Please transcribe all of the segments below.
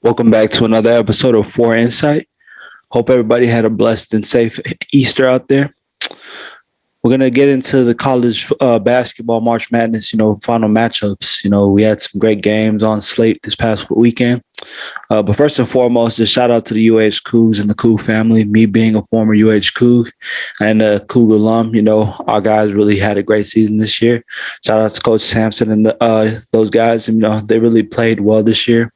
Welcome back to another episode of Four Insight. Hope everybody had a blessed and safe Easter out there. We're gonna get into the college basketball March Madness, final matchups. We had some great games on slate this past weekend. But first and foremost, just shout out to the UH Cougs and the Coug family. Me being a former UH Coug and a Coug alum, our guys really had a great season this year. Shout out to Coach Sampson and those guys. They really played well this year.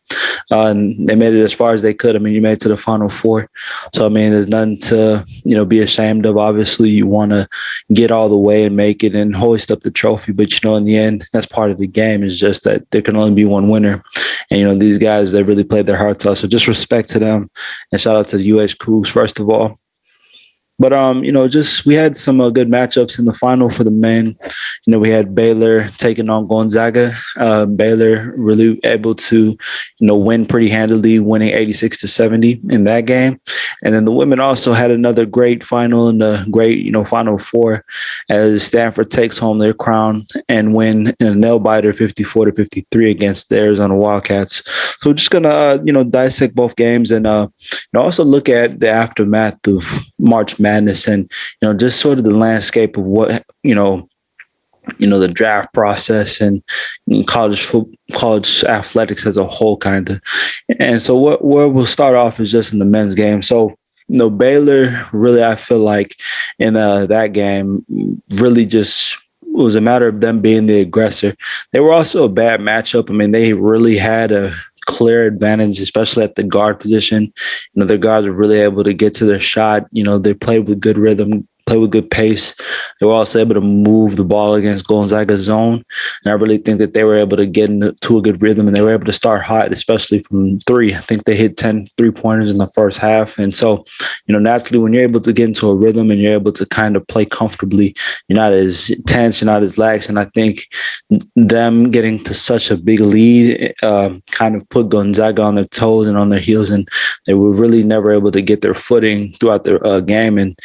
And they made it as far as they could. You made it to the Final Four. So, there's nothing to, be ashamed of. Obviously, you want to get all the way and make it and hoist up the trophy. But, in the end, that's part of the game. It's just that there can only be one winner. And, these guys, they really played their hearts out. So just respect to them and shout out to the UH Cougs, first of all. But, just we had some good matchups in the final for the men. We had Baylor taking on Gonzaga. Baylor really able to, win pretty handily, winning 86-70 in that game. And then the women also had another great final and a great, Final Four as Stanford takes home their crown and win in a nail-biter 54-53 against the Arizona Wildcats. So we're just going to, dissect both games and also look at the aftermath of March Madness and just sort of the landscape of what the draft process and college athletics as a whole, kind of. And so where we'll start off is just in the men's game. So Baylor really, I feel like in that game really just was a matter of them being the aggressor. They were also a bad matchup. They really had a clear advantage, especially at the guard position. Their guards were really able to get to their shot. They played with good rhythm, played with good pace. They were also able to move the ball against Gonzaga's zone. And I really think that they were able to get into a good rhythm and they were able to start hot, especially from three. I think they hit 10 3-pointers in the first half. And so, naturally, when you're able to get into a rhythm and you're able to kind of play comfortably, you're not as tense, you're not as lax. And I think them getting to such a big lead kind of put Gonzaga on their toes and on their heels. And they were really never able to get their footing throughout their game. And,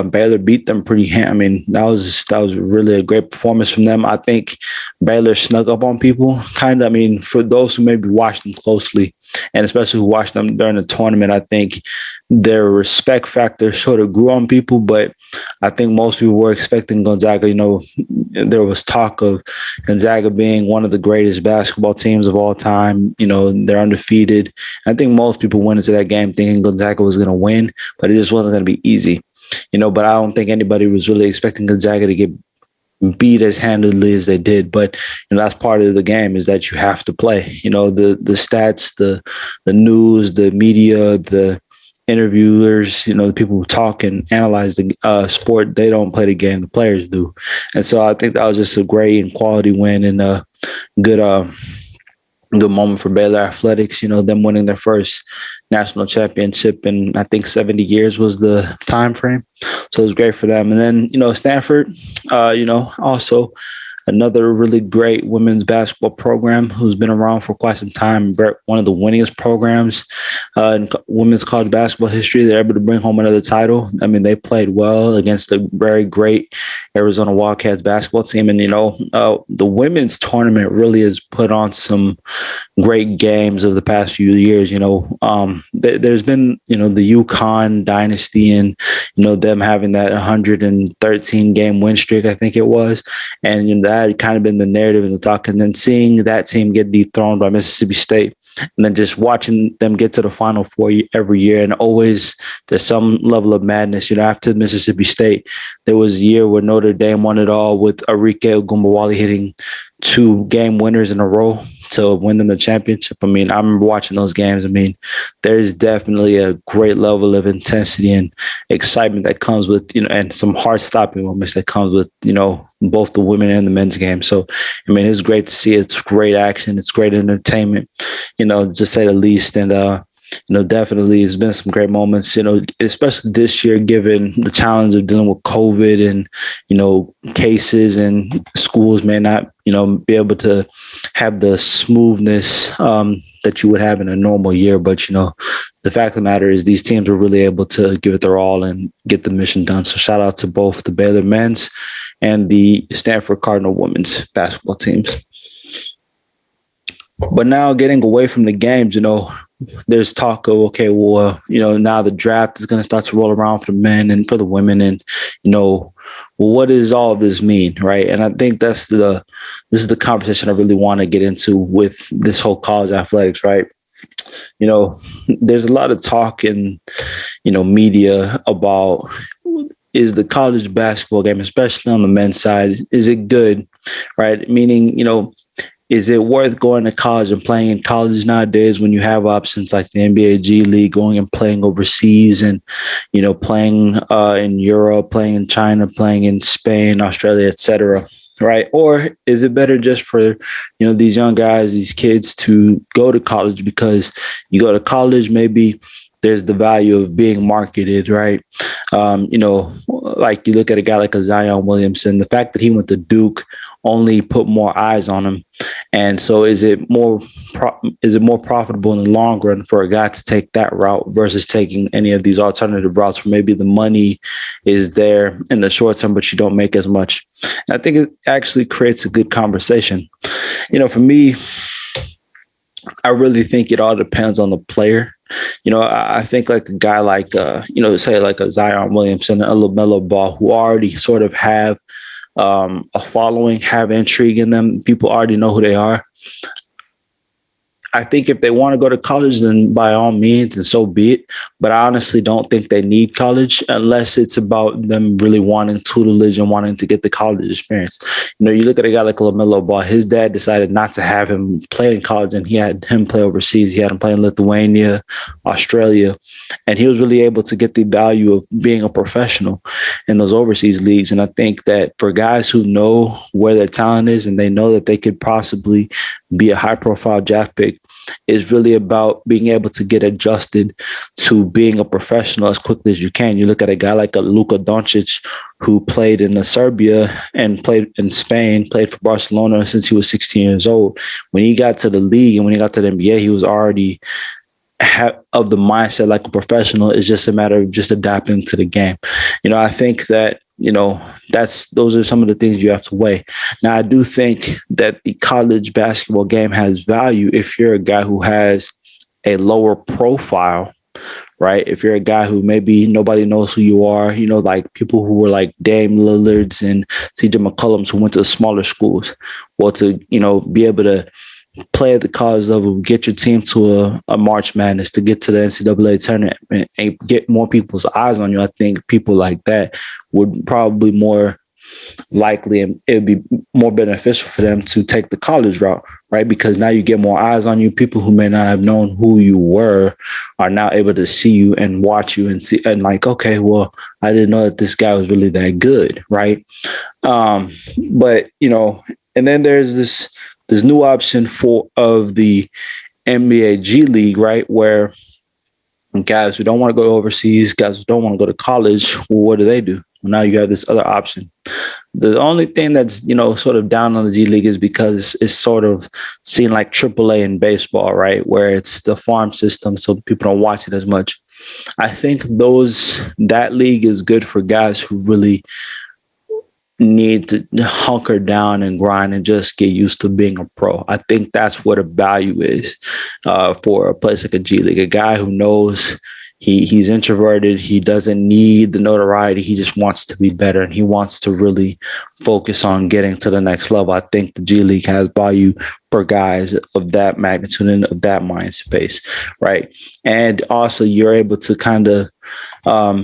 Baylor beat them pretty. That was really a great performance from them. I think Baylor snuck up on people, kind of. For those who maybe watched them closely, and especially who watched them during the tournament, I think their respect factor sort of grew on people. But I think most people were expecting Gonzaga. There was talk of Gonzaga being one of the greatest basketball teams of all time. They're undefeated. I think most people went into that game thinking Gonzaga was going to win, but it just wasn't going to be easy. But I don't think anybody was really expecting Gonzaga to get beat as handily as they did. But that's part of the game, is that you have to play. The stats, the news, the media, the interviewers, the people who talk and analyze the sport, they don't play the game, the players do. And so I think that was just a great and quality win and a good moment for Baylor Athletics, them winning their first national championship in, I think, 70 years was the time frame. So it was great for them. And then, Stanford, also another really great women's basketball program who's been around for quite some time. One of the winningest programs in women's college basketball history. They're able to bring home another title. They played well against a very great Arizona Wildcats basketball team. And, the women's tournament really has put on some great games of the past few years. There's been, the UConn dynasty and, them having that 113 game win streak, I think it was. And that had kind of been the narrative and the talk. And then seeing that team get dethroned by Mississippi State and then just watching them get to the Final Four every year. And always there's some level of madness. After Mississippi State, there was a year where Notre Dame won it all with Arike Ogunbowale hitting 2 game winners in a row to win them the championship. I remember watching those games. There's definitely a great level of intensity and excitement that comes with, and some heart-stopping moments that comes with, both the women and the men's game. So, it's great to see. It's great action. It's great entertainment, to say the least. And, definitely it's been some great moments, especially this year, given the challenge of dealing with COVID and, cases, and schools may not, be able to have the smoothness that you would have in a normal year. But, the fact of the matter is these teams were really able to give it their all and get the mission done. So shout out to both the Baylor men's and the Stanford Cardinal women's basketball teams. But now getting away from the games, there's talk of, okay, well, now the draft is going to start to roll around for the men and for the women, and well, what does all of this mean, right? And I think this is the conversation I really want to get into with this whole college athletics, right? You know, there's a lot of talk in media about, is the college basketball game, especially on the men's side, is it good, right? Meaning, is it worth going to college and playing in college nowadays when you have options like the NBA G League, going and playing overseas, and playing in Europe, playing in China, playing in Spain, Australia, etc. Right? Or is it better just for these young guys, these kids, to go to college? Because you go to college, maybe there's the value of being marketed, right? Like you look at a guy like a Zion Williamson, the fact that he went to Duke only put more eyes on him. And so is it more profitable in the long run for a guy to take that route versus taking any of these alternative routes where maybe the money is there in the short term, but you don't make as much? And I think it actually creates a good conversation. For me, I really think it all depends on the player. I think like a guy like, say like a Zion Williamson, a LaMelo Ball, who already sort of have a following, have intrigue in them. People already know who they are. I think if they want to go to college, then by all means, and so be it. But I honestly don't think they need college unless it's about them really wanting tutelage and wanting to get the college experience. You look at a guy like LaMelo Ball, his dad decided not to have him play in college, and he had him play overseas. He had him play in Lithuania, Australia, and he was really able to get the value of being a professional in those overseas leagues. And I think that for guys who know where their talent is and they know that they could possibly be a high profile draft pick, is really about being able to get adjusted to being a professional as quickly as you can. You look at a guy like a Luka Doncic, who played in Serbia and played in Spain, played for Barcelona since he was 16 years old. When he got to the league and when he got to the NBA, he was already of the mindset like a professional. It's just a matter of just adapting to the game. I think that those are some of the things you have to weigh. Now, I do think that the college basketball game has value if you're a guy who has a lower profile, right? If you're a guy who maybe nobody knows who you are, like people who were like Dame Lillards and CJ McCollums who went to smaller schools, well, to, be able to play at the college level, get your team to a March Madness, to get to the NCAA tournament and get more people's eyes on you. I think people like that would probably more likely, and it would be more beneficial for them to take the college route, right? Because now you get more eyes on you. People who may not have known who you were are now able to see you and watch you and see, and like, okay, well, I didn't know that this guy was really that good, right? But and then there's this new option of the NBA G League, right? Where guys who don't want to go overseas, guys who don't want to go to college, well, what do? Well, now you have this other option. The only thing that's, sort of down on the G League is because it's sort of seen like AAA in baseball, right? Where it's the farm system, so people don't watch it as much. I think that league is good for guys who really need to hunker down and grind and just get used to being a pro. I think that's what a value is for a place like a G League. A guy who knows he's introverted, he doesn't need the notoriety, he just wants to be better and he wants to really focus on getting to the next level. I think the G League has value for guys of that magnitude and of that mind space, right? And also you're able to kind of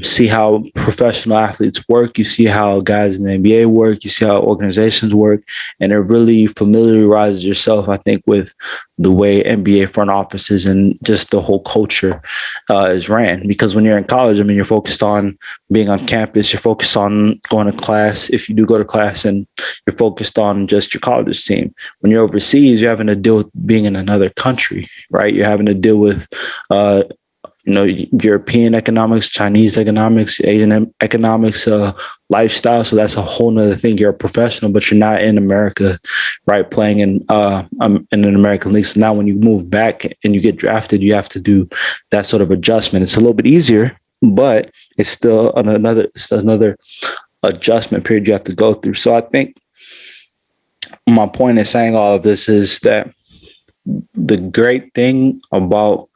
see how professional athletes work. You see how guys in the NBA work. You see how organizations work. And it really familiarizes yourself, I think, with the way NBA front offices and just the whole culture is ran. Because when you're in college, you're focused on being on campus. You're focused on going to class, if you do go to class, and you're focused on just your college team. When you're overseas, you're having to deal with being in another country, right? You're having to deal with European economics, Chinese economics, Asian economics, lifestyle. So that's a whole nother thing. You're a professional, but you're not in America, right? Playing in an American league. So now when you move back and you get drafted, you have to do that sort of adjustment. It's a little bit easier, but it's still another adjustment period you have to go through. So I think my point in saying all of this is that the great thing about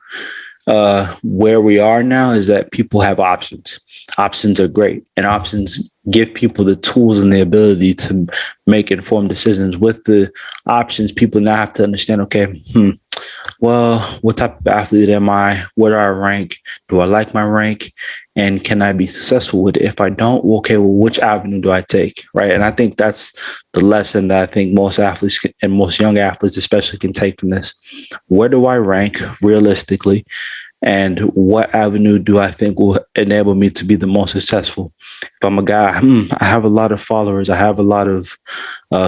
where we are now is that people have options. Options are great, and options give people the tools and the ability to make informed decisions. With the options, people now have to understand, okay, well, what type of athlete am I? What do I rank? Do I like my rank? And can I be successful with it? If I don't, okay, well, which avenue do I take? Right. And I think that's the lesson that I think most athletes and most young athletes, especially, can take from this. Where do I rank realistically? And what avenue do I think will enable me to be the most successful? If I'm a guy, I have a lot of followers, I have a lot of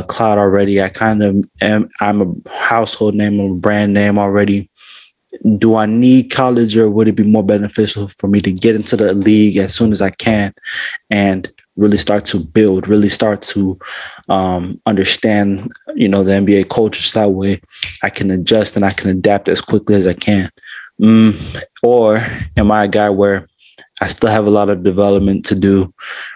clout already. I kind of am. I'm a household name, I'm a brand name already. Do I need college, or would it be more beneficial for me to get into the league as soon as I can and really start to build, really start to understand, the NBA culture style way I can adjust and I can adapt as quickly as I can? Or am I a guy where I still have a lot of development to do,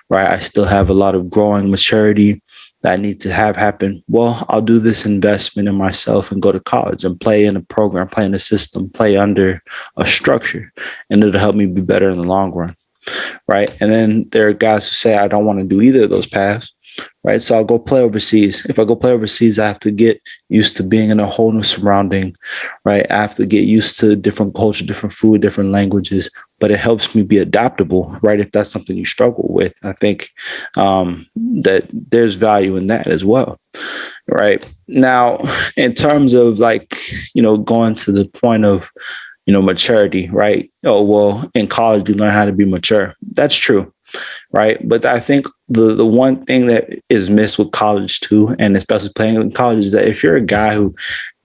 right? I still have a lot of growing maturity that I need to have happen. Well, I'll do this investment in myself and go to college and play in a program, play in a system, play under a structure, and it'll help me be better in the long run, right? And then there are guys who say, I don't want to do either of those paths, right? So I'll go play overseas. If I go play overseas, I have to get used to being in a whole new surrounding, right? I have to get used to different culture, different food, different languages, but it helps me be adaptable, right? If that's something you struggle with, I think that there's value in that as well, right? Now, in terms of going to the point of, maturity, right? Oh, well, in college, you learn how to be mature. That's true, right? But I think the one thing that is missed with college too, and especially playing in college, is that if you're a guy who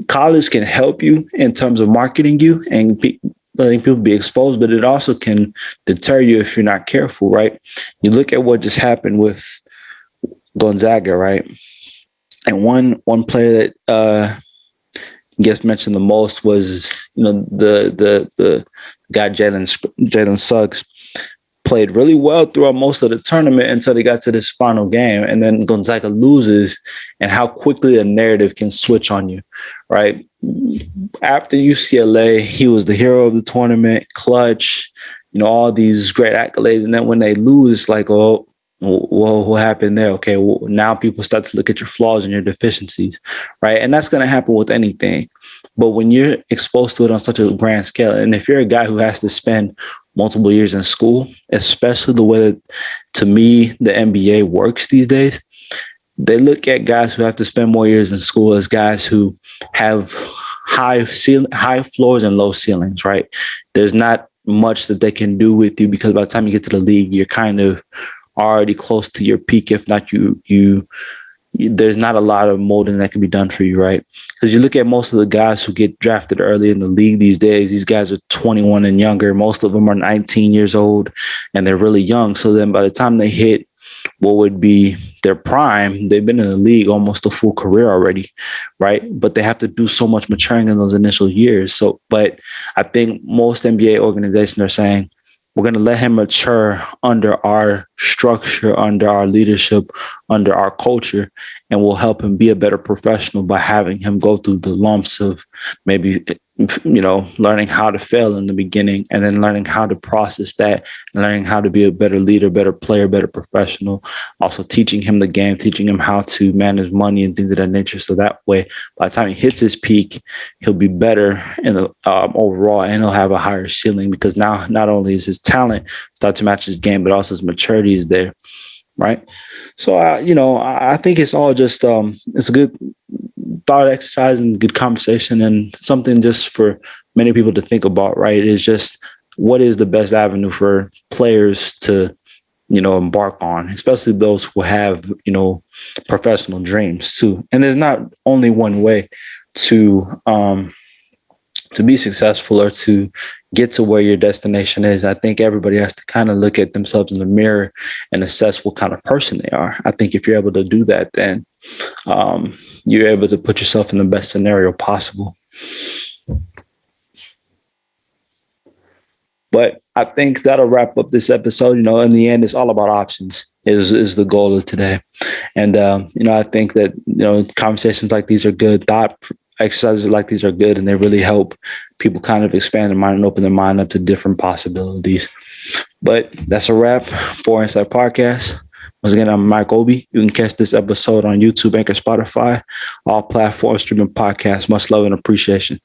college can help you in terms of marketing you and letting people be exposed, but it also can deter you if you're not careful, right? You look at what just happened with Gonzaga, right? And one player that gets mentioned the most was, the guy Jalen Suggs. Played really well throughout most of the tournament until they got to this final game. And then Gonzaga loses, and how quickly a narrative can switch on you, right? After UCLA, he was the hero of the tournament, clutch, all these great accolades. And then when they lose, like, oh, well, what happened there? Okay, well, now people start to look at your flaws and your deficiencies, right? And that's going to happen with anything. But when you're exposed to it on such a grand scale, and if you're a guy who has to spend multiple years in school, especially the way that, to me, the NBA works these days, they look at guys who have to spend more years in school as guys who have high floors and low ceilings, right? There's not much that they can do with you, because by the time you get to the league, you're kind of already close to your peak. If not, you there's not a lot of molding that can be done for you, right? Because you look at most of the guys who get drafted early in the league these days, these guys are 21 and younger. Most of them are 19 years old, and they're really young. So then by the time they hit what would be their prime, they've been in the league almost a full career already, right? But they have to do so much maturing in those initial years. So, but I think most NBA organizations are saying, we're going to let him mature under our structure, under our leadership, under our culture, and we'll help him be a better professional by having him go through the lumps of maybe, learning how to fail in the beginning, and then learning how to process that, and learning how to be a better leader, better player, better professional. Also teaching him the game, teaching him how to manage money and things of that nature. So that way, by the time he hits his peak, he'll be better in the overall, and he'll have a higher ceiling, because now not only is his talent start to match his game, but also his maturity is there, right? So I think it's all just it's a good thought exercise and good conversation, and something just for many people to think about, right? Is just, what is the best avenue for players to, embark on, especially those who have, professional dreams too. And there's not only one way to be successful or to get to where your destination is. I think everybody has to kind of look at themselves in the mirror and assess what kind of person they are. I think if you're able to do that, then you're able to put yourself in the best scenario possible. But I think that'll wrap up this episode. In the end, it's all about options is the goal of today. And, I think that, conversations like these are good, thought exercises like these are good and they really help people kind of expand their mind and open their mind up to different possibilities. But that's a wrap for Insight Podcast. Once again, I'm Mike Obi. You can catch this episode on YouTube, Anchor, Spotify, all platforms streaming podcasts. Much love and appreciation.